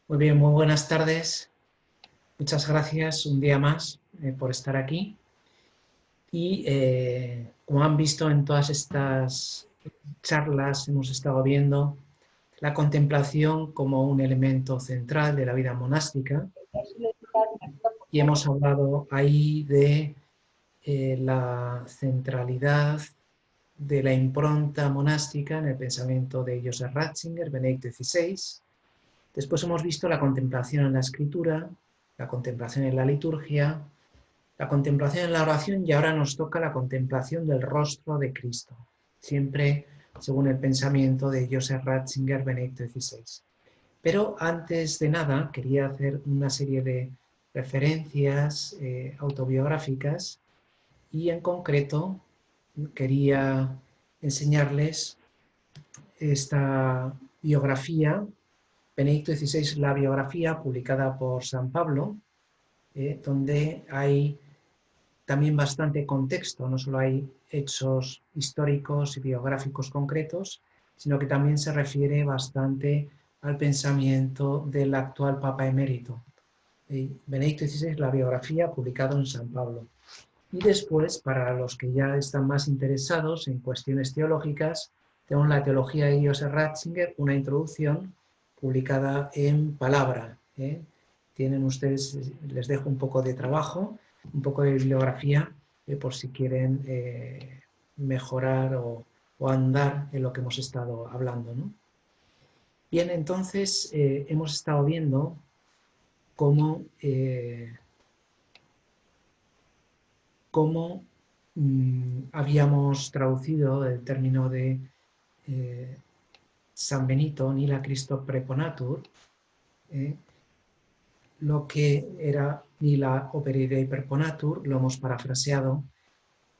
Muy bien, muy buenas tardes. Muchas gracias un día más por estar aquí. Y como han visto en todas estas charlas, hemos estado viendo la contemplación como un elemento central de la vida monástica y hemos hablado ahí de la centralidad de la impronta monástica en el pensamiento de Joseph Ratzinger, Benedicto XVI. Después hemos visto la contemplación en la escritura, la contemplación en la liturgia, la contemplación en la oración y ahora nos toca la contemplación del rostro de Cristo, siempre según el pensamiento de Joseph Ratzinger, Benedicto XVI. Pero antes de nada quería hacer una serie de referencias autobiográficas y en concreto quería enseñarles esta biografía, Benedicto XVI, la biografía publicada por San Pablo, donde hay también bastante contexto, no solo hay hechos históricos y biográficos concretos, sino que también se refiere bastante al pensamiento del actual Papa emérito. Benedicto XVI, la biografía, publicado en San Pablo. Y después, para los que ya están más interesados en cuestiones teológicas, tenemos la teología de Joseph Ratzinger, una introducción publicada en Palabra. Tienen ustedes, les dejo un poco de trabajo, un poco de bibliografía, por si quieren mejorar o andar en lo que hemos estado hablando, ¿no? Bien, entonces hemos estado viendo cómo habíamos traducido el término de eh, San Benito, Nila Christo Preponatur, eh, lo que era Nila Opere Dei Preponatur, lo hemos parafraseado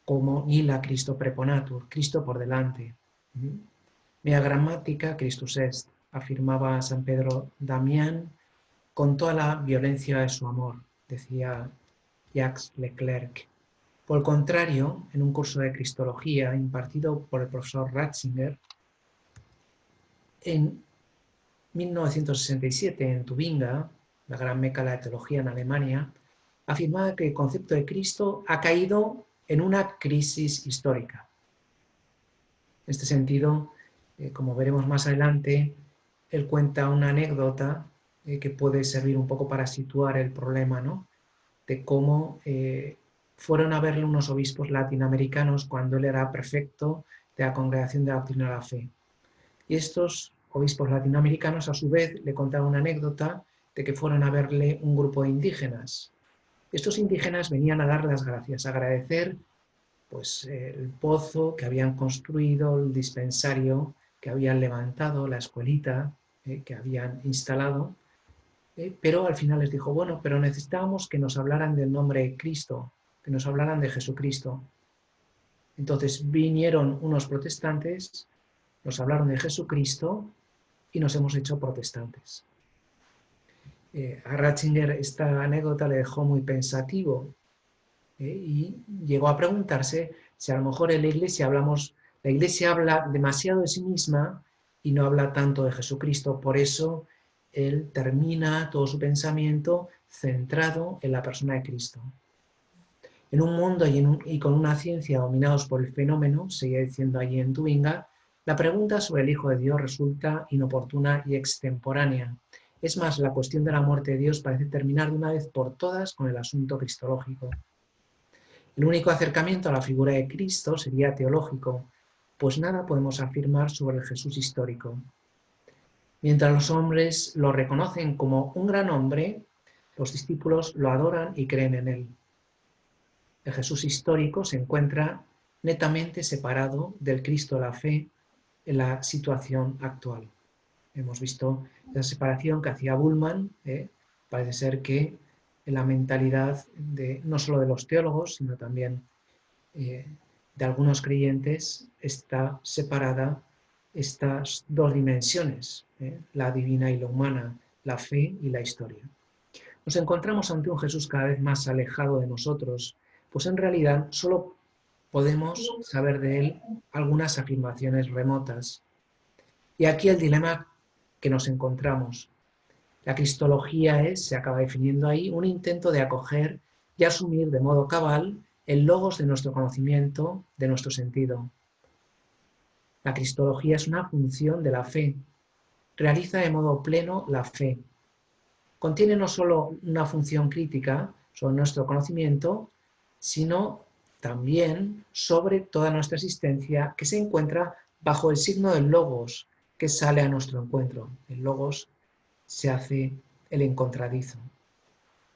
como Nila Christo Preponatur, Cristo por delante. Mea grammatica Christus est, afirmaba San Pedro Damián con toda la violencia de su amor, decía Jacques Leclerc. Por el contrario, en un curso de Cristología impartido por el profesor Ratzinger, en 1967 en Tubinga, la gran meca de la teología en Alemania, afirmaba que el concepto de Cristo ha caído en una crisis histórica. En este sentido, como veremos más adelante, él cuenta una anécdota que puede servir un poco para situar el problema, ¿no? De cómo fueron a verle unos obispos latinoamericanos cuando él era prefecto de la Congregación de la Doctrina de la Fe. Y estos obispos latinoamericanos, a su vez, le contaron una anécdota de que fueron a verle un grupo de indígenas. Estos indígenas venían a dar las gracias, a agradecer pues, el pozo que habían construido, el dispensario que habían levantado, la escuelita que habían instalado, pero al final les dijo, bueno, pero necesitábamos que nos hablaran del nombre de Cristo, que nos hablaran de Jesucristo. Entonces vinieron unos protestantes, nos hablaron de Jesucristo y nos hemos hecho protestantes. A Ratzinger esta anécdota le dejó muy pensativo y llegó a preguntarse si a lo mejor en la Iglesia habla demasiado de sí misma y no habla tanto de Jesucristo. Por eso él termina todo su pensamiento centrado en la persona de Cristo. En un mundo y con una ciencia dominados por el fenómeno, seguía diciendo allí en Tubinga, la pregunta sobre el Hijo de Dios resulta inoportuna y extemporánea. Es más, la cuestión de la muerte de Dios parece terminar de una vez por todas con el asunto cristológico. El único acercamiento a la figura de Cristo sería teológico, pues nada podemos afirmar sobre el Jesús histórico. Mientras los hombres lo reconocen como un gran hombre, los discípulos lo adoran y creen en él. El Jesús histórico se encuentra netamente separado del Cristo de la fe en la situación actual. Hemos visto la separación que hacía Bullmann, parece ser que en la mentalidad no solo de los teólogos, sino también de algunos creyentes, está separada estas dos dimensiones, la divina y la humana, la fe y la historia. Nos encontramos ante un Jesús cada vez más alejado de nosotros, pues en realidad solo podemos saber de él algunas afirmaciones remotas. Y aquí el dilema que nos encontramos. La cristología es, se acaba definiendo ahí, un intento de acoger y asumir de modo cabal el logos de nuestro conocimiento, de nuestro sentido. La cristología es una función de la fe, realiza de modo pleno la fe. Contiene no solo una función crítica sobre nuestro conocimiento, sino también sobre toda nuestra existencia que se encuentra bajo el signo del logos que sale a nuestro encuentro. El logos se hace el encontradizo.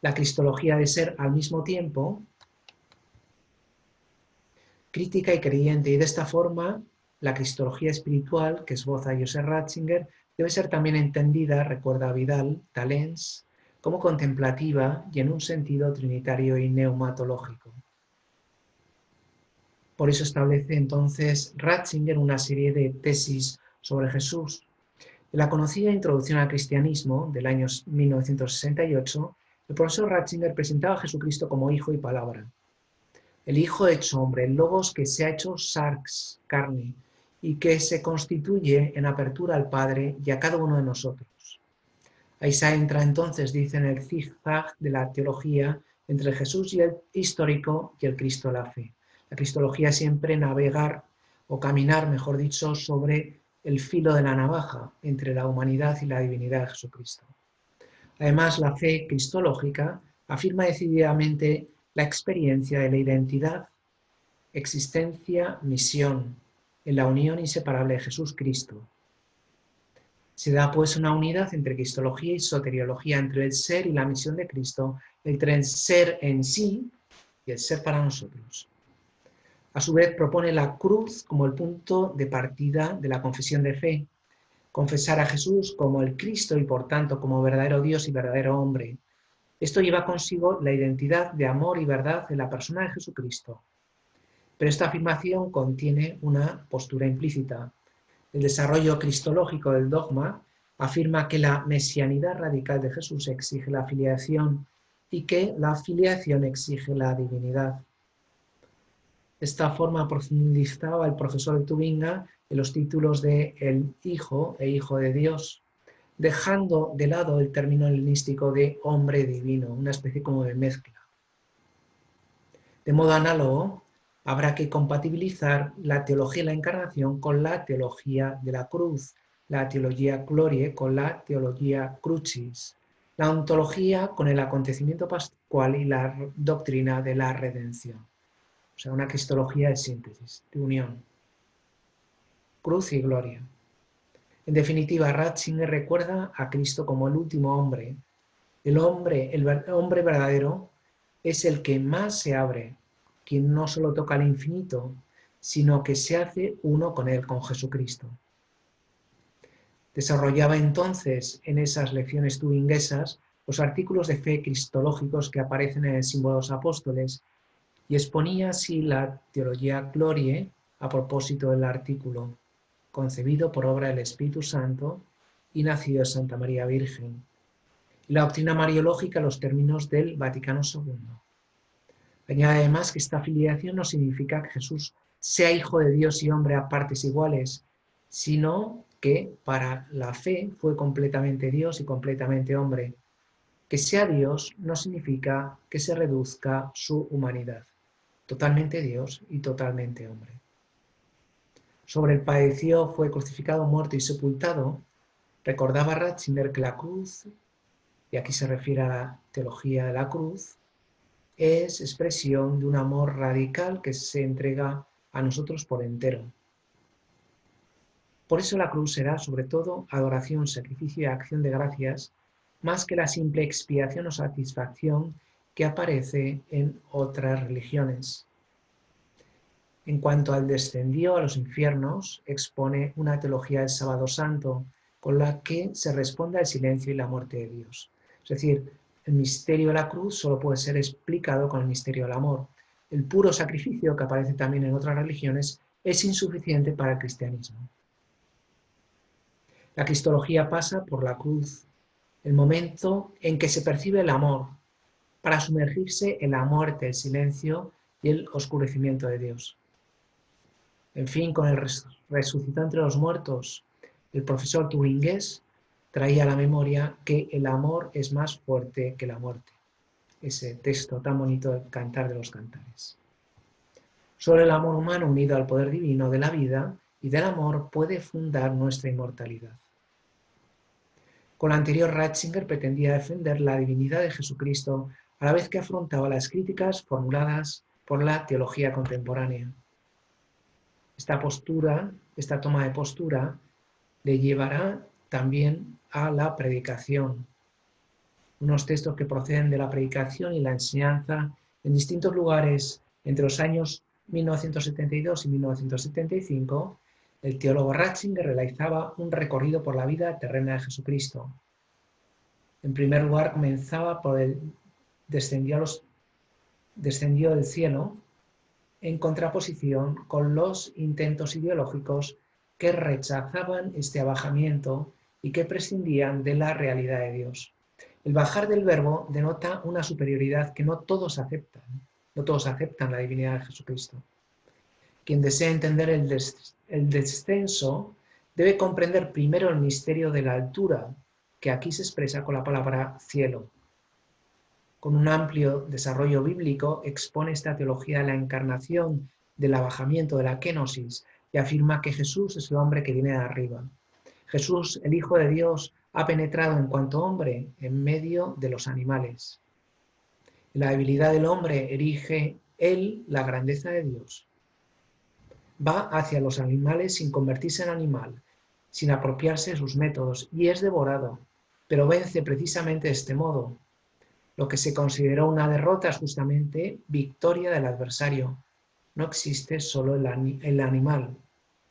La cristología ha de ser al mismo tiempo crítica y creyente, y de esta forma la cristología espiritual que esboza Joseph Ratzinger debe ser también entendida, recuerda Vidal, Talens, como contemplativa y en un sentido trinitario y neumatológico. Por eso establece entonces Ratzinger una serie de tesis sobre Jesús. En la conocida Introducción al Cristianismo del año 1968, el profesor Ratzinger presentaba a Jesucristo como Hijo y Palabra. El Hijo hecho hombre, el Logos que se ha hecho sarx, carne, y que se constituye en apertura al Padre y a cada uno de nosotros. Ahí se entra entonces, dice, en el zigzag de la teología entre Jesús y el histórico y el Cristo de la fe. La cristología siempre navegar o caminar, mejor dicho, sobre el filo de la navaja entre la humanidad y la divinidad de Jesucristo. Además, la fe cristológica afirma decididamente la experiencia de la identidad, existencia, misión, en la unión inseparable de Jesús Cristo. Se da pues una unidad entre cristología y soteriología, entre el ser y la misión de Cristo, entre el ser en sí y el ser para nosotros. A su vez propone la cruz como el punto de partida de la confesión de fe, confesar a Jesús como el Cristo y por tanto como verdadero Dios y verdadero hombre. Esto lleva consigo la identidad de amor y verdad de la persona de Jesucristo. Pero esta afirmación contiene una postura implícita. El desarrollo cristológico del dogma afirma que la mesianidad radical de Jesús exige la filiación y que la filiación exige la divinidad. De esta forma profundizaba el profesor de Tubinga en los títulos de el Hijo e Hijo de Dios, dejando de lado el término helenístico de hombre divino, una especie como de mezcla. De modo análogo, habrá que compatibilizar la teología de la encarnación con la teología de la cruz, la teología glorie con la teología crucis, la ontología con el acontecimiento pascual y la doctrina de la redención. O sea, una cristología de síntesis, de unión. Cruz y gloria. En definitiva, Ratzinger recuerda a Cristo como el último hombre. El hombre verdadero es el que más se abre, quien no solo toca el infinito, sino que se hace uno con él, con Jesucristo. Desarrollaba entonces en esas lecciones tubinguesas los artículos de fe cristológicos que aparecen en el Símbolo de los Apóstoles y exponía así la teología glorie a propósito del artículo, concebido por obra del Espíritu Santo y nacido de Santa María Virgen, y la doctrina mariológica en los términos del Vaticano II. Añade además que esta filiación no significa que Jesús sea hijo de Dios y hombre a partes iguales, sino que para la fe fue completamente Dios y completamente hombre. Que sea Dios no significa que se reduzca su humanidad. Totalmente Dios y totalmente hombre. Sobre el padeció, fue crucificado, muerto y sepultado, recordaba Ratzinger que la cruz, y aquí se refiere a la teología de la cruz, es expresión de un amor radical que se entrega a nosotros por entero. Por eso la cruz será sobre todo adoración, sacrificio y acción de gracias, más que la simple expiación o satisfacción que aparece en otras religiones. En cuanto al descendió a los infiernos, expone una teología del sábado santo, con la que se responde al silencio y la muerte de Dios. Es decir, el misterio de la cruz solo puede ser explicado con el misterio del amor. El puro sacrificio, que aparece también en otras religiones, es insuficiente para el cristianismo. La cristología pasa por la cruz, el momento en que se percibe el amor, para sumergirse en la muerte, el silencio y el oscurecimiento de Dios. En fin, con el resucitado entre los muertos, el profesor tubingués traía a la memoria que el amor es más fuerte que la muerte. Ese texto tan bonito del Cantar de los Cantares. Solo el amor humano unido al poder divino de la vida y del amor puede fundar nuestra inmortalidad. Con lo anterior, Ratzinger pretendía defender la divinidad de Jesucristo a la vez que afrontaba las críticas formuladas por la teología contemporánea. Esta toma de postura, le llevará también a la predicación. Unos textos que proceden de la predicación y la enseñanza en distintos lugares entre los años 1972 y 1975, el teólogo Ratzinger realizaba un recorrido por la vida terrena de Jesucristo. En primer lugar, comenzaba por el descendió del cielo, en contraposición con los intentos ideológicos que rechazaban este abajamiento y que prescindían de la realidad de Dios. El bajar del verbo denota una superioridad que no todos aceptan. No todos aceptan la divinidad de Jesucristo. Quien desea entender el descenso debe comprender primero el misterio de la altura, que aquí se expresa con la palabra cielo. Con un amplio desarrollo bíblico expone esta teología de la encarnación, del abajamiento, de la kenosis, y afirma que Jesús es el hombre que viene de arriba. Jesús, el Hijo de Dios, ha penetrado en cuanto hombre en medio de los animales. En la debilidad del hombre erige él la grandeza de Dios. Va hacia los animales sin convertirse en animal, sin apropiarse de sus métodos, y es devorado, pero vence precisamente de este modo. Lo que se consideró una derrota es justamente victoria del adversario. No existe solo el animal.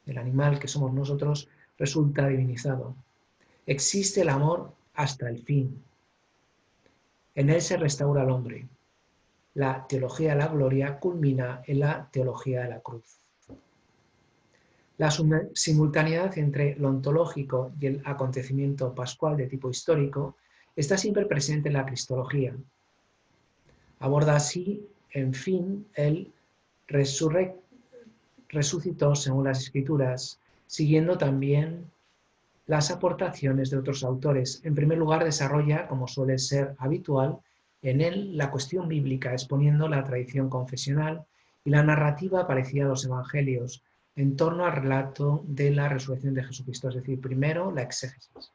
El animal que somos nosotros resulta divinizado. Existe el amor hasta el fin. En él se restaura el hombre. La teología de la gloria culmina en la teología de la cruz. La simultaneidad entre lo ontológico y el acontecimiento pascual de tipo histórico está siempre presente en la cristología. Aborda así, en fin, el resucitó según las Escrituras, siguiendo también las aportaciones de otros autores. En primer lugar, desarrolla, como suele ser habitual, en él la cuestión bíblica, exponiendo la tradición confesional y la narrativa parecida a los evangelios, en torno al relato de la resurrección de Jesucristo, es decir, primero la exégesis.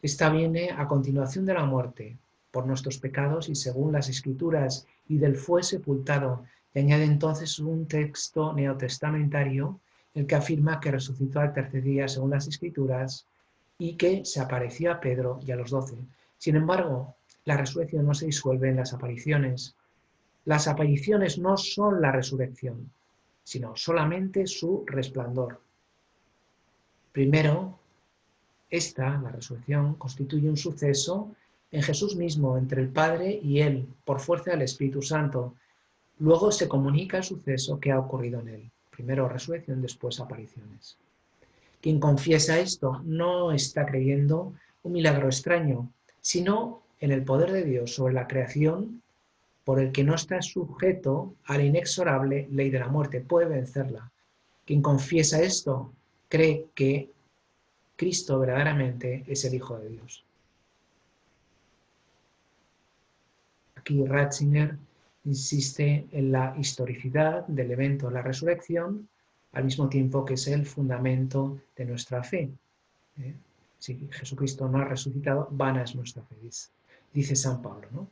Esta viene a continuación de la muerte por nuestros pecados y según las Escrituras, y del fue sepultado, y añade entonces un texto neotestamentario, el que afirma que resucitó al tercer día según las Escrituras y que se apareció a Pedro y a los 12. Sin embargo, la resurrección no se disuelve en las apariciones. Las apariciones no son la resurrección, sino solamente su resplandor. Primero, la resurrección, constituye un suceso en Jesús mismo, entre el Padre y Él, por fuerza del Espíritu Santo. Luego se comunica el suceso que ha ocurrido en Él. Primero resurrección, después apariciones. Quien confiesa esto no está creyendo un milagro extraño, sino en el poder de Dios sobre la creación, por el que no está sujeto a la inexorable ley de la muerte, puede vencerla. Quien confiesa esto cree que Cristo verdaderamente es el Hijo de Dios. Aquí Ratzinger insiste en la historicidad del evento de la resurrección, al mismo tiempo que es el fundamento de nuestra fe. Si Jesucristo no ha resucitado, vana es nuestra fe, dice San Pablo, ¿no?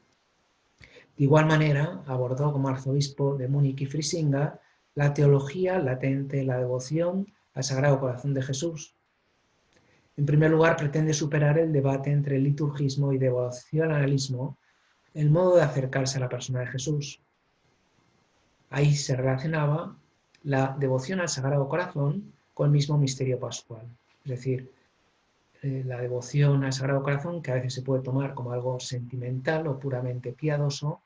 De igual manera, abordó como arzobispo de Múnich y Frisinga la teología latente, la devoción al Sagrado Corazón de Jesús. En primer lugar, pretende superar el debate entre el liturgismo y devocionalismo, el modo de acercarse a la persona de Jesús. Ahí se relacionaba la devoción al Sagrado Corazón con el mismo misterio pascual. Es decir, la devoción al Sagrado Corazón, que a veces se puede tomar como algo sentimental o puramente piadoso,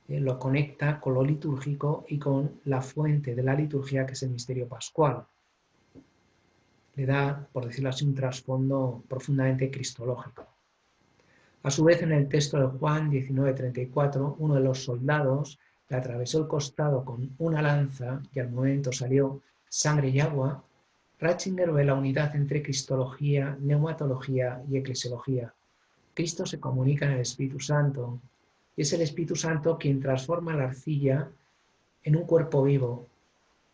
lo conecta con lo litúrgico y con la fuente de la liturgia, que es el misterio pascual. Le da, por decirlo así, un trasfondo profundamente cristológico. A su vez, en el texto de Juan 19:34, uno de los soldados le atravesó el costado con una lanza y al momento salió sangre y agua. Ratzinger ve la unidad entre cristología, neumatología y eclesiología. Cristo se comunica en el Espíritu Santo y es el Espíritu Santo quien transforma la arcilla en un cuerpo vivo,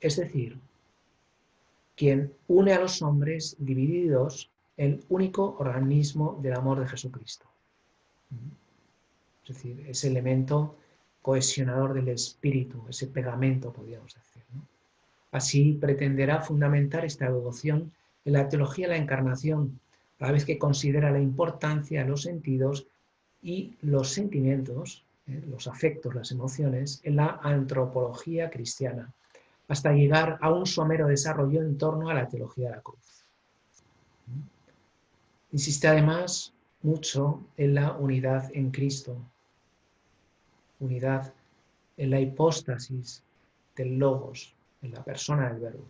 es decir, quien une a los hombres divididos en el único organismo del amor de Jesucristo. Es decir, ese elemento cohesionador del espíritu, ese pegamento, podríamos decir, ¿no? Así pretenderá fundamentar esta devoción en la teología de la encarnación, a la vez que considera la importancia de los sentidos y los sentimientos, los afectos, las emociones, en la antropología cristiana, hasta llegar a un somero desarrollo en torno a la teología de la cruz. Insiste además mucho en la unidad en Cristo, unidad en la hipóstasis del Logos, en la persona del Verbo.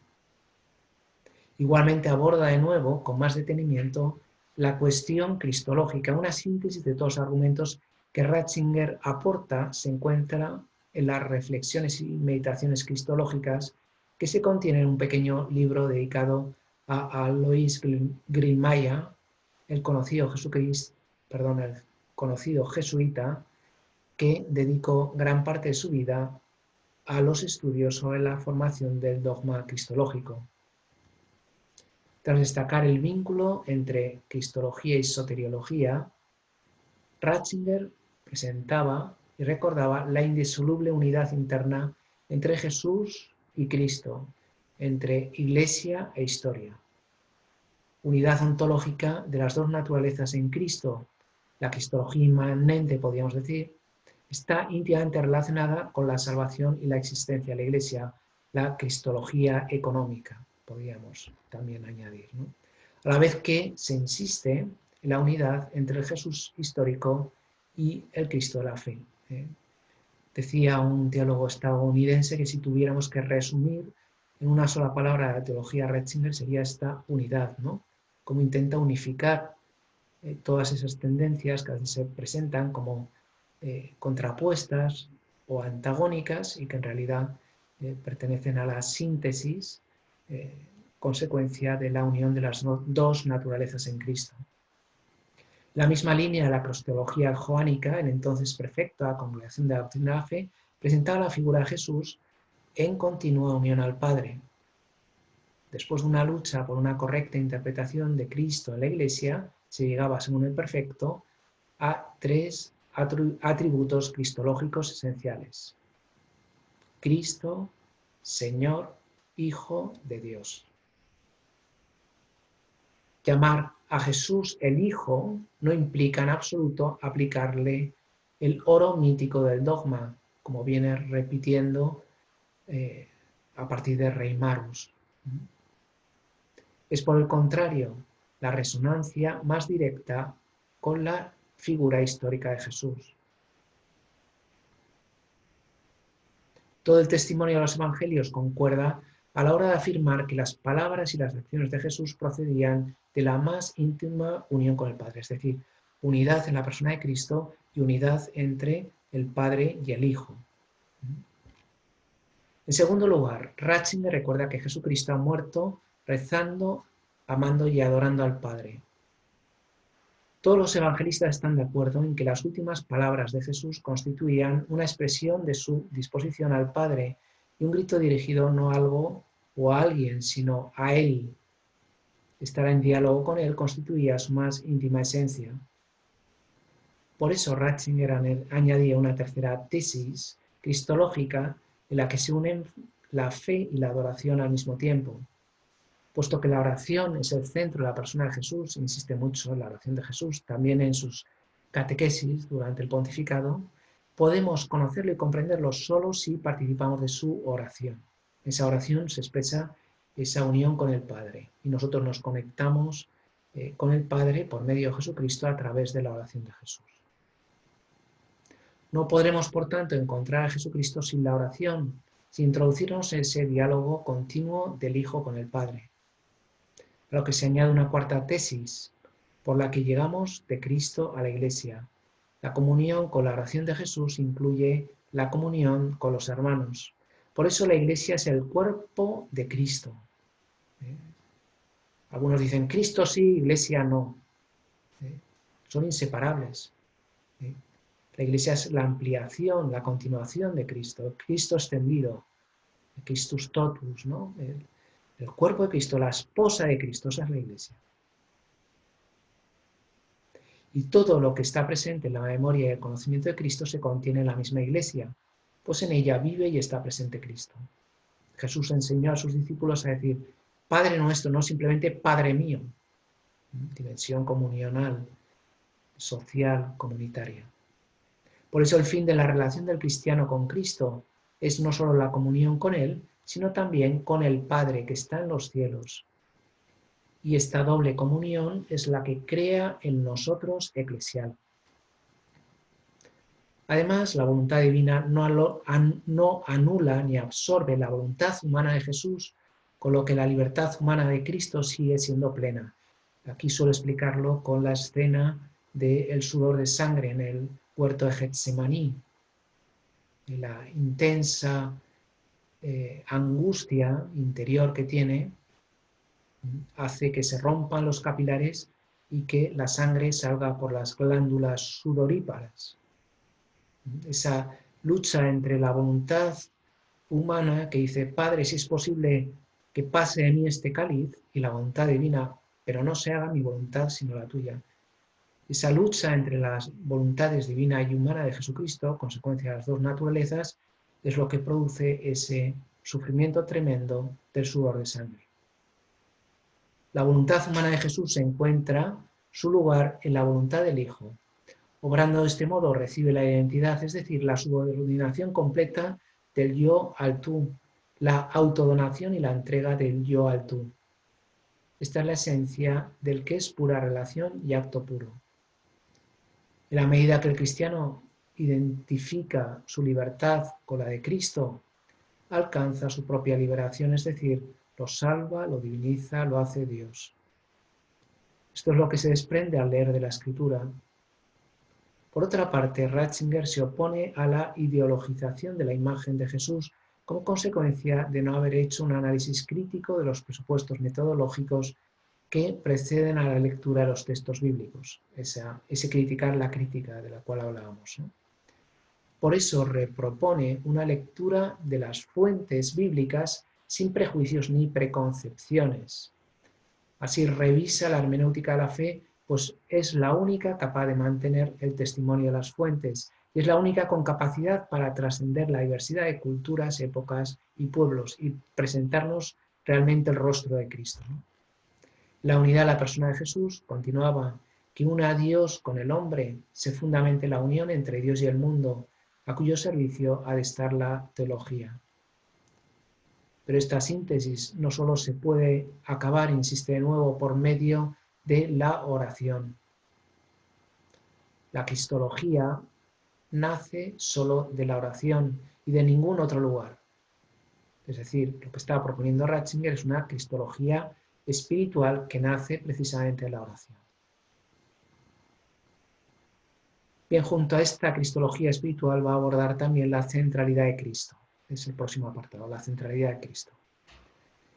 Igualmente aborda de nuevo, con más detenimiento, la cuestión cristológica. Una síntesis de todos los argumentos que Ratzinger aporta se encuentra en las reflexiones y meditaciones cristológicas que se contienen en un pequeño libro dedicado a Alois Grillmayer, el conocido jesuita, que dedicó gran parte de su vida a los estudios sobre la formación del dogma cristológico. Tras destacar el vínculo entre cristología y soteriología, Ratzinger presentaba y recordaba la indisoluble unidad interna entre Jesús y Cristo, entre Iglesia e historia. Unidad ontológica de las dos naturalezas en Cristo, la cristología inmanente, podríamos decir, está íntimamente relacionada con la salvación y la existencia de la Iglesia, la cristología económica, podríamos también añadir, ¿no? A la vez que se insiste en la unidad entre el Jesús histórico y el Cristo de la fe. Decía un teólogo estadounidense que si tuviéramos que resumir en una sola palabra la teología Ratzinger sería esta unidad, ¿no? Cómo intenta unificar todas esas tendencias que a veces se presentan como contrapuestas o antagónicas y que en realidad pertenecen a la síntesis, consecuencia de la unión de las dos naturalezas en Cristo. La misma línea de la cristología joánica, el entonces prefecto de la Congregación de la Doctrina de la Fe, presentaba la figura de Jesús en continua unión al Padre. Después de una lucha por una correcta interpretación de Cristo en la Iglesia, se llegaba, según el prefecto, a tres atributos cristológicos esenciales: Cristo, Señor, Hijo de Dios. Llamar a Jesús el Hijo no implica en absoluto aplicarle el oro mítico del dogma, como viene repitiendo a partir de Reimarus. Es por el contrario la resonancia más directa con la figura histórica de Jesús. Todo el testimonio de los evangelios concuerda a la hora de afirmar que las palabras y las acciones de Jesús procedían de la más íntima unión con el Padre, es decir, unidad en la persona de Cristo y unidad entre el Padre y el Hijo. En segundo lugar, Ratzinger recuerda que Jesucristo ha muerto rezando, amando y adorando al Padre. Todos los evangelistas están de acuerdo en que las últimas palabras de Jesús constituían una expresión de su disposición al Padre y un grito dirigido no a algo o a alguien, sino a Él. Estar en diálogo con Él constituía su más íntima esencia. Por eso Ratzinger añadía una tercera tesis cristológica en la que se unen la fe y la adoración al mismo tiempo. Puesto que la oración es el centro de la persona de Jesús, insiste mucho en la oración de Jesús, también en sus catequesis durante el pontificado, podemos conocerlo y comprenderlo solo si participamos de su oración. En esa oración se expresa esa unión con el Padre y nosotros nos conectamos con el Padre por medio de Jesucristo a través de la oración de Jesús. No podremos, por tanto, encontrar a Jesucristo sin la oración, sin introducirnos en ese diálogo continuo del Hijo con el Padre. A lo que se añade una cuarta tesis, por la que llegamos de Cristo a la Iglesia. La comunión con la oración de Jesús incluye la comunión con los hermanos. Por eso la Iglesia es el cuerpo de Cristo. Algunos dicen Cristo sí, Iglesia no. Son inseparables. La Iglesia es la ampliación, la continuación de Cristo, Cristo extendido, Christus totus, ¿no? El cuerpo de Cristo, la esposa de Cristo, esa es la Iglesia. Y todo lo que está presente en la memoria y el conocimiento de Cristo se contiene en la misma Iglesia, pues en ella vive y está presente Cristo. Jesús enseñó a sus discípulos a decir, Padre nuestro, no simplemente Padre mío, dimensión comunional, social, comunitaria. Por eso el fin de la relación del cristiano con Cristo es no solo la comunión con Él, sino también con el Padre que está en los cielos. Y esta doble comunión es la que crea en nosotros eclesial. Además, la voluntad divina no anula ni absorbe la voluntad humana de Jesús, con lo que la libertad humana de Cristo sigue siendo plena. Aquí suelo explicarlo con la escena del sudor de sangre en el huerto de Getsemaní, y la intensa angustia interior que tiene hace que se rompan los capilares y que la sangre salga por las glándulas sudoríparas. Esa lucha entre la voluntad humana que dice, Padre, si es posible que pase de mí este cáliz, y la voluntad divina, pero no se haga mi voluntad sino la tuya. Esa lucha entre las voluntades divina y humana de Jesucristo, consecuencia de las dos naturalezas, es lo que produce ese sufrimiento tremendo del sudor de sangre. La voluntad humana de Jesús encuentra su lugar en la voluntad del Hijo. Obrando de este modo recibe la identidad, es decir, la subordinación completa del yo al tú, la autodonación y la entrega del yo al tú. Esta es la esencia del que es pura relación y acto puro. En la medida que el cristiano identifica su libertad con la de Cristo, alcanza su propia liberación, es decir, lo salva, lo diviniza, lo hace Dios. Esto es lo que se desprende al leer de la Escritura. Por otra parte, Ratzinger se opone a la ideologización de la imagen de Jesús como consecuencia de no haber hecho un análisis crítico de los presupuestos metodológicos que preceden a la lectura de los textos bíblicos, ese criticar la crítica de la cual hablábamos, ¿no? Por eso repropone una lectura de las fuentes bíblicas sin prejuicios ni preconcepciones. Así revisa la hermenéutica de la fe, pues es la única capaz de mantener el testimonio de las fuentes y es la única con capacidad para trascender la diversidad de culturas, épocas y pueblos y presentarnos realmente el rostro de Cristo, ¿no? La unidad de la persona de Jesús, continuaba, que una a Dios con el hombre se fundamente la unión entre Dios y el mundo, a cuyo servicio ha de estar la teología. Pero esta síntesis no solo se puede acabar, insiste de nuevo, por medio de la oración. La cristología nace solo de la oración y de ningún otro lugar. Es decir, lo que está proponiendo Ratzinger es una cristología espiritual que nace precisamente de la oración. Bien, junto a esta cristología espiritual va a abordar también la centralidad de Cristo. Es el próximo apartado, la centralidad de Cristo.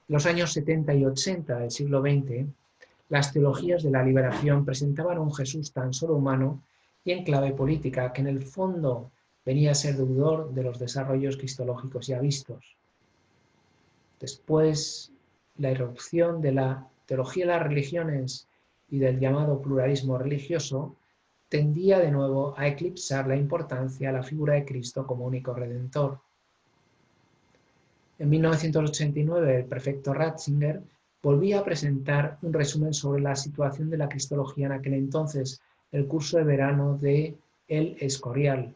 En los años 70 y 80 del siglo XX, las teologías de la liberación presentaban a un Jesús tan solo humano y en clave política que en el fondo venía a ser deudor de los desarrollos cristológicos ya vistos. Después, la irrupción de la teología de las religiones y del llamado pluralismo religioso tendía de nuevo a eclipsar la importancia de la figura de Cristo como único redentor. En 1989, el prefecto Ratzinger volvía a presentar un resumen sobre la situación de la cristología en aquel entonces, el curso de verano de El Escorial,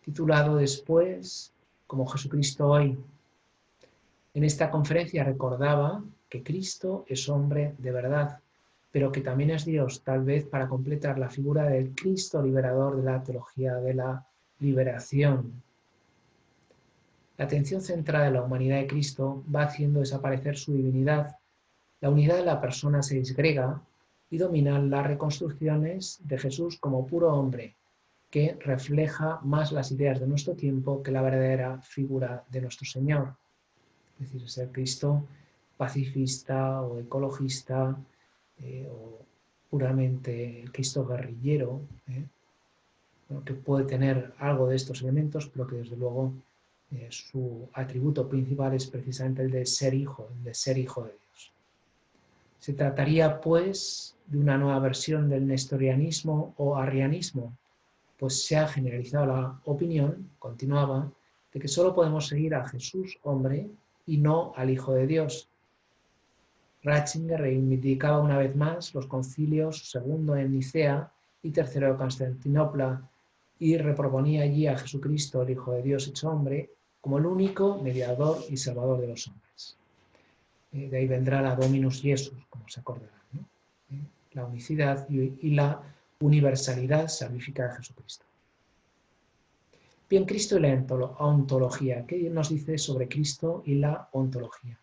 titulado después como Jesucristo hoy. En esta conferencia recordaba que Cristo es hombre de verdad, pero que también es Dios, tal vez para completar la figura del Cristo liberador de la teología de la liberación. La atención centrada en la humanidad de Cristo va haciendo desaparecer su divinidad. La unidad de la persona se disgrega y dominan las reconstrucciones de Jesús como puro hombre, que refleja más las ideas de nuestro tiempo que la verdadera figura de nuestro Señor. Es decir, ser Cristo pacifista o ecologista, o puramente el Cristo guerrillero, bueno, que puede tener algo de estos elementos, pero que desde luego su atributo principal es precisamente el de ser hijo de Dios. Se trataría, pues, de una nueva versión del nestorianismo o arrianismo, pues se ha generalizado la opinión, continuaba, de que solo podemos seguir a Jesús hombre y no al Hijo de Dios. Ratzinger reivindicaba una vez más los concilios segundo en Nicea y tercero de Constantinopla y reproponía allí a Jesucristo, el Hijo de Dios hecho hombre, como el único mediador y salvador de los hombres. De ahí vendrá la Dominus Jesus, como se acordarán, ¿no? La unicidad y la universalidad salvífica de Jesucristo. Bien, Cristo y la ontología. ¿Qué nos dice sobre Cristo y la ontología?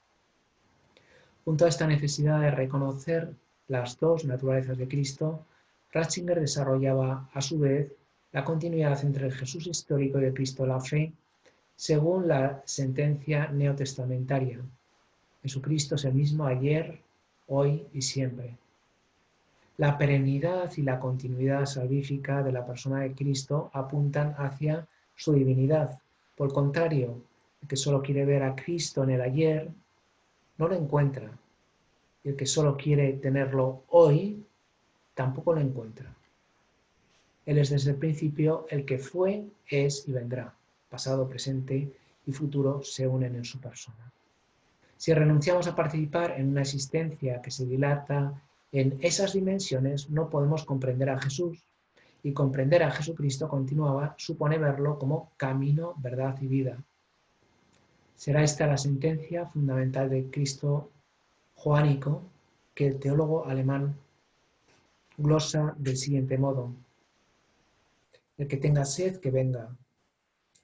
Junto a esta necesidad de reconocer las dos naturalezas de Cristo, Ratzinger desarrollaba a su vez la continuidad entre el Jesús histórico y el Cristo de la fe, según la sentencia neotestamentaria. Jesucristo es el mismo ayer, hoy y siempre. La perennidad y la continuidad salvífica de la persona de Cristo apuntan hacia su divinidad. Por el contrario, el que solo quiere ver a Cristo en el ayer, no lo encuentra. Y el que solo quiere tenerlo hoy, tampoco lo encuentra. Él es desde el principio el que fue, es y vendrá. Pasado, presente y futuro se unen en su persona. Si renunciamos a participar en una existencia que se dilata en esas dimensiones, no podemos comprender a Jesús. Y comprender a Jesucristo, continuaba, supone verlo como camino, verdad y vida. Será esta la sentencia fundamental del Cristo joánico que el teólogo alemán glosa del siguiente modo: el que tenga sed, que venga.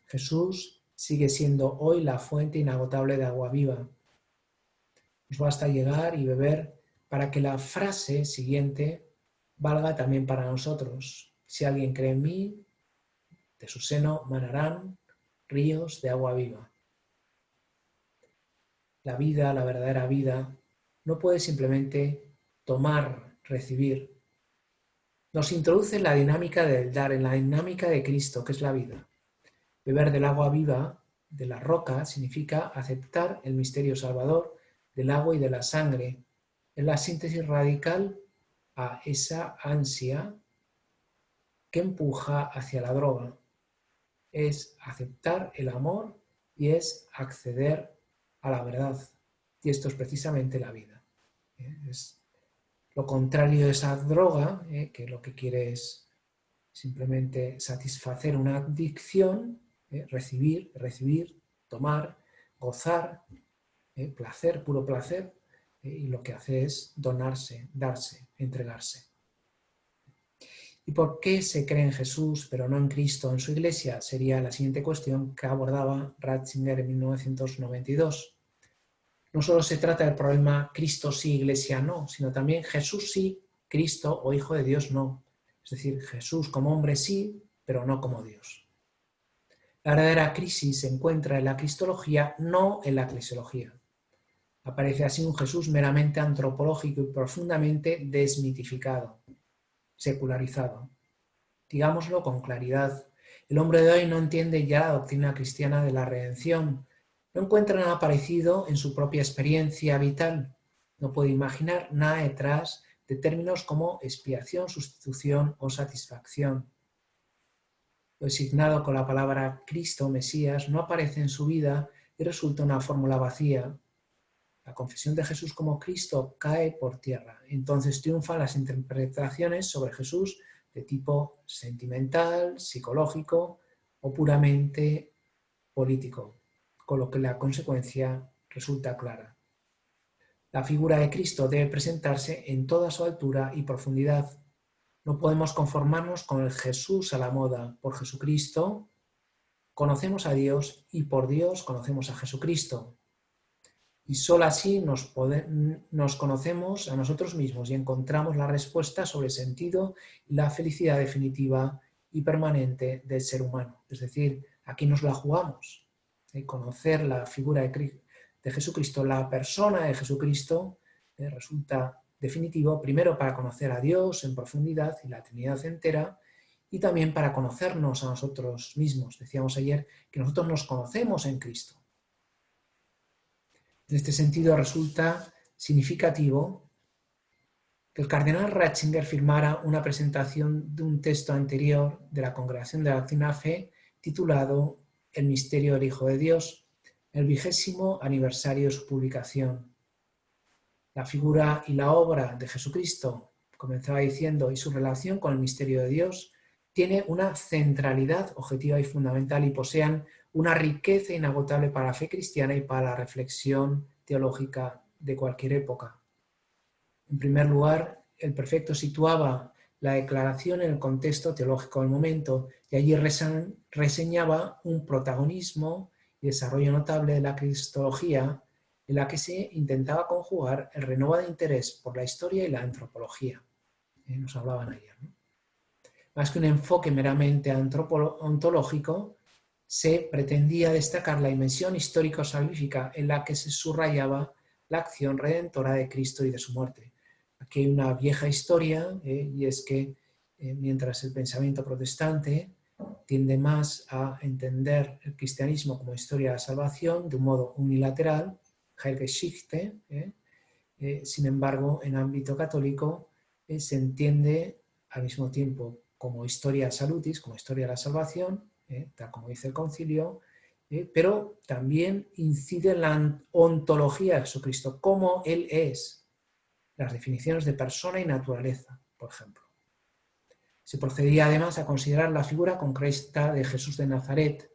Jesús sigue siendo hoy la fuente inagotable de agua viva. Nos basta llegar y beber para que la frase siguiente valga también para nosotros. Si alguien cree en mí, de su seno manarán ríos de agua viva. La vida, la verdadera vida, no puede simplemente tomar, recibir. Nos introduce en la dinámica del dar, en la dinámica de Cristo, que es la vida. Beber del agua viva, de la roca, significa aceptar el misterio salvador del agua y de la sangre. Es la síntesis radical a esa ansia que empuja hacia la droga. Es aceptar el amor y es acceder a la verdad. Y esto es precisamente la vida. Es lo contrario de esa droga, que lo que quiere es simplemente satisfacer una adicción, recibir, tomar, gozar, placer, puro placer, y lo que hace es donarse, darse, entregarse. ¿Y por qué se cree en Jesús pero no en Cristo, en su Iglesia? Sería la siguiente cuestión que abordaba Ratzinger en 1992. No solo se trata del problema Cristo sí, Iglesia no, sino también Jesús sí, Cristo o Hijo de Dios no. Es decir, Jesús como hombre sí, pero no como Dios. La verdadera crisis se encuentra en la cristología, no en la eclesiología. Aparece así un Jesús meramente antropológico y profundamente desmitificado, secularizado. Digámoslo con claridad, el hombre de hoy no entiende ya la doctrina cristiana de la redención, no encuentra nada parecido en su propia experiencia vital, no puede imaginar nada detrás de términos como expiación, sustitución o satisfacción. Lo designado con la palabra Cristo, Mesías, no aparece en su vida y resulta una fórmula vacía. La confesión de Jesús como Cristo cae por tierra. Entonces triunfan las interpretaciones sobre Jesús de tipo sentimental, psicológico o puramente político, con lo que la consecuencia resulta clara. La figura de Cristo debe presentarse en toda su altura y profundidad. No podemos conformarnos con el Jesús a la moda. Por Jesucristo conocemos a Dios y por Dios conocemos a Jesucristo. Y solo así nos conocemos a nosotros mismos y encontramos la respuesta sobre el sentido y la felicidad definitiva y permanente del ser humano. Es decir, aquí nos la jugamos. Conocer la figura de Jesucristo, la persona de Jesucristo, resulta definitivo, primero para conocer a Dios en profundidad y la Trinidad entera, y también para conocernos a nosotros mismos. Decíamos ayer que nosotros nos conocemos en Cristo. En este sentido resulta significativo que el cardenal Ratzinger firmara una presentación de un texto anterior de la Congregación de la Doctrina de la Fe titulado El misterio del Hijo de Dios, el 20º aniversario de su publicación. La figura y la obra de Jesucristo, comenzaba diciendo, y su relación con el misterio de Dios, tiene una centralidad objetiva y fundamental y poseen una riqueza inagotable para la fe cristiana y para la reflexión teológica de cualquier época. En primer lugar, el prefecto situaba la declaración en el contexto teológico del momento y allí reseñaba un protagonismo y desarrollo notable de la cristología en la que se intentaba conjugar el renovado interés por la historia y la antropología. Nos hablaban ayer, ¿no? Más que un enfoque meramente ontológico, se pretendía destacar la dimensión histórico-salvífica en la que se subrayaba la acción redentora de Cristo y de su muerte. Aquí hay una vieja historia, y es que mientras el pensamiento protestante tiende más a entender el cristianismo como historia de la salvación de un modo unilateral, Heilgeschichte, sin embargo, en ámbito católico se entiende al mismo tiempo como historia salutis, como historia de la salvación, tal como dice el concilio, pero también incide en la ontología de Jesucristo, cómo Él es, las definiciones de persona y naturaleza, por ejemplo. Se procedía además a considerar la figura concreta de Jesús de Nazaret.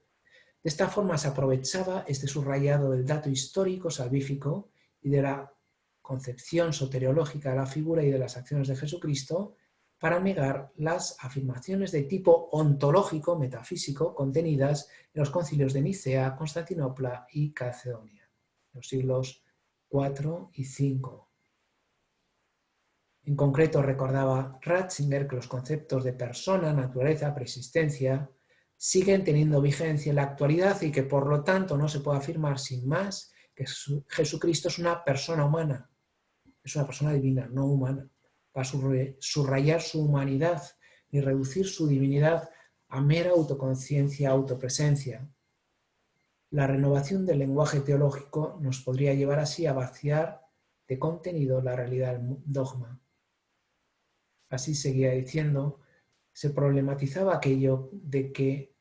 De esta forma se aprovechaba este subrayado del dato histórico salvífico y de la concepción soteriológica de la figura y de las acciones de Jesucristo para negar las afirmaciones de tipo ontológico, metafísico, contenidas en los concilios de Nicea, Constantinopla y Calcedonia, en los siglos IV y V. En concreto, recordaba Ratzinger que los conceptos de persona, naturaleza, preexistencia siguen teniendo vigencia en la actualidad y que por lo tanto no se puede afirmar sin más que Jesucristo es una persona humana, es una persona divina, no humana, para subrayar su humanidad y reducir su divinidad a mera autoconciencia, autopresencia. La renovación del lenguaje teológico nos podría llevar así a vaciar de contenido la realidad del dogma. Así seguía diciendo, se problematizaba aquello de que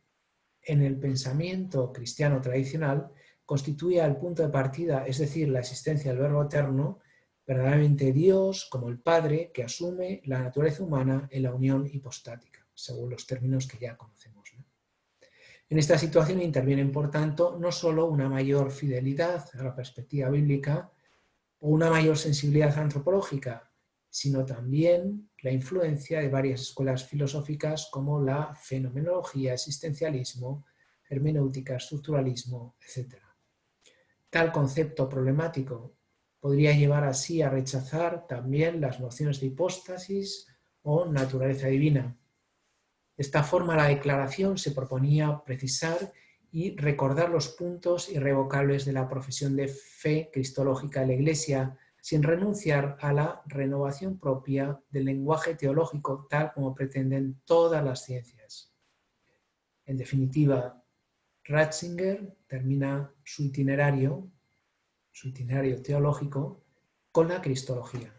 en el pensamiento cristiano tradicional constituía el punto de partida, es decir, la existencia del Verbo eterno, verdaderamente Dios como el Padre que asume la naturaleza humana en la unión hipostática, según los términos que ya conocemos, ¿no? En esta situación intervienen, por tanto, no solo una mayor fidelidad a la perspectiva bíblica o una mayor sensibilidad antropológica, sino también la influencia de varias escuelas filosóficas como la fenomenología, existencialismo, hermenéutica, estructuralismo, etc. Tal concepto problemático podría llevar así a rechazar también las nociones de hipóstasis o naturaleza divina. De esta forma, la declaración se proponía precisar y recordar los puntos irrevocables de la profesión de fe cristológica de la Iglesia, sin renunciar a la renovación propia del lenguaje teológico, tal como pretenden todas las ciencias. En definitiva, Ratzinger termina su itinerario teológico con la cristología.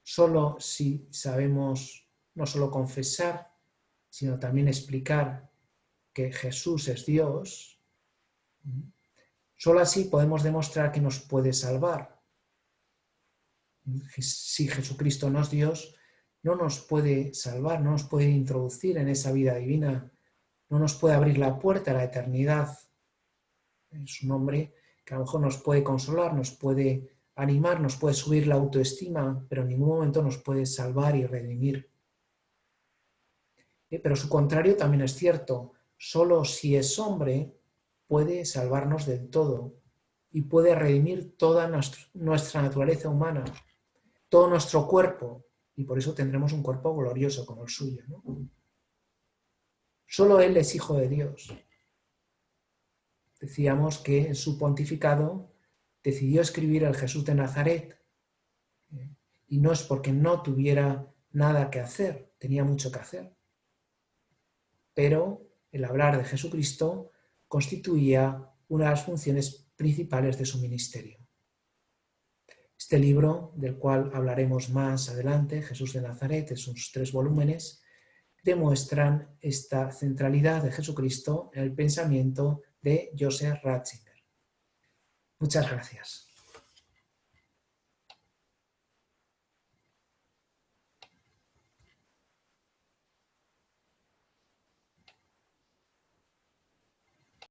Solo si sabemos no solo confesar, sino también explicar que Jesús es Dios, solo así podemos demostrar que nos puede salvar. Si Jesucristo no es Dios, no nos puede salvar, no nos puede introducir en esa vida divina, no nos puede abrir la puerta a la eternidad. Es un hombre que a lo mejor nos puede consolar, nos puede animar, nos puede subir la autoestima, pero en ningún momento nos puede salvar y redimir. Pero su contrario también es cierto. Solo si es hombre puede salvarnos del todo y puede redimir toda nuestra naturaleza humana, todo nuestro cuerpo, y por eso tendremos un cuerpo glorioso como el suyo, ¿no? Solo Él es Hijo de Dios. Decíamos que en su pontificado decidió escribir el Jesús de Nazaret, y no es porque no tuviera nada que hacer, tenía mucho que hacer. Pero el hablar de Jesucristo constituía una de las funciones principales de su ministerio. Este libro, del cual hablaremos más adelante, Jesús de Nazaret, en sus 3 volúmenes, demuestran esta centralidad de Jesucristo en el pensamiento de Joseph Ratzinger. Muchas gracias.